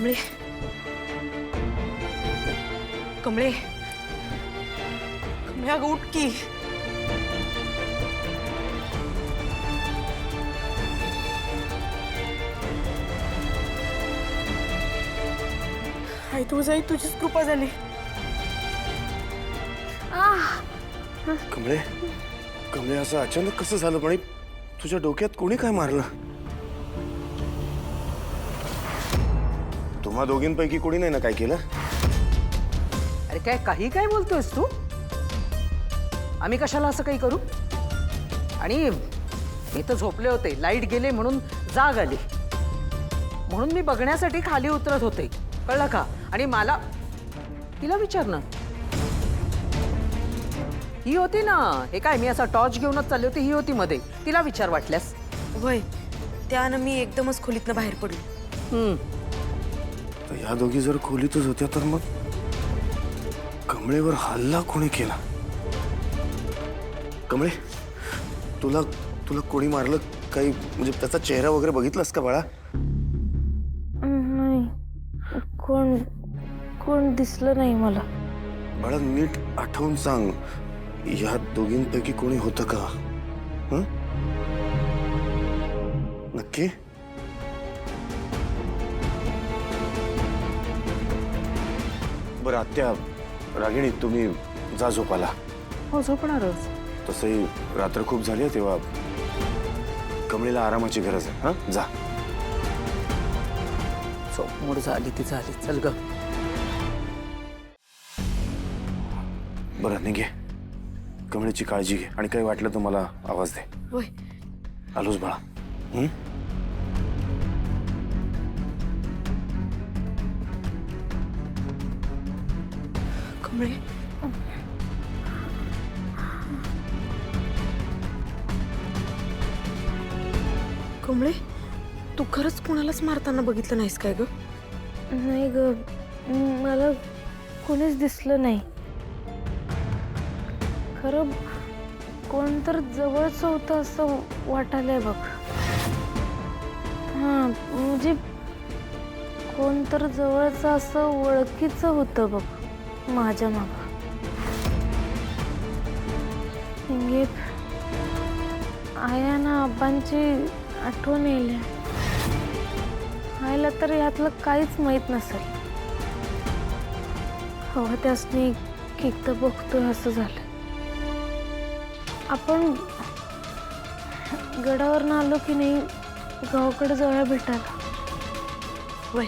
कमळे कमळे कमळे अगं उठ की. आई तुझी तुझीच कृपा झाली. कमळे कमळे असं अचानक कसं झालं म्हणे? तुझ्या डोक्यात कोणी काय मारलं? तुम्हा दोघींपैकी कोणी नाही ना काय केलं? अरे काय काही काय बोलतोयस तू? आम्ही कशाला असं काही करू? आणि मी तर झोपले होते, लाईट गेले म्हणून जाग आली, म्हणून मी बघण्यासाठी खाली उतरत होते, कळलं का? आणि मला तिला विचार ना, ही होती ना. हे काय मी असा टॉर्च घेऊनच चालली होती, ही होती मध्ये. तिला विचार वाटल्यास. वय त्यानं मी एकदमच खोलीतनं बाहेर पडलो. तर या दोघी जर खोलीतच होत्या तर मग कमळेवर हल्ला कोणी केला? कमळे तुला तुला कोणी मारलं काही? म्हणजे त्याचा चेहरा वगैरे बघितलास का बाळा? नाही, कोण कोण दिसलं नाही मला. बाळा नीट आठवून सांग, या दोघींपैकी कोणी होतं का? हं? नक्की? बरं आत्या, रागिणी तुम्ही जा झोपाला. हो झोपणारच. तसंही रात्र खूप झाली आहे, तेव्हा कमळीला आरामाची गरज आहे. हा जा. झोप मोड झाली ती झाली. चल ग. बरं निघे, कमळीची काळजी घे आणि काही वाटलं तर मला आवाज दे. वय आलोच बाळा. हं? कमळे कमळे तू खरंच कुणालाच मारताना बघितलं नाहीस काय ग? नाही ग, मला कोणीच दिसलं नाही. खरं कोण तर जवळच होतं असं वाटायलंय बघ. हां म्हणजे कोण तर जवळचं असं ओळखीचं होतं बघ माझ्या मागं. आया ना आबांची आठवण येईल. आईला तर यातलं काहीच माहीत नसेल. हवं त्यासनी एकदा बघतोय असं झालं. आपण गडावरनं आलो की नाही, गावाकडे जाऊया भेटायला. वय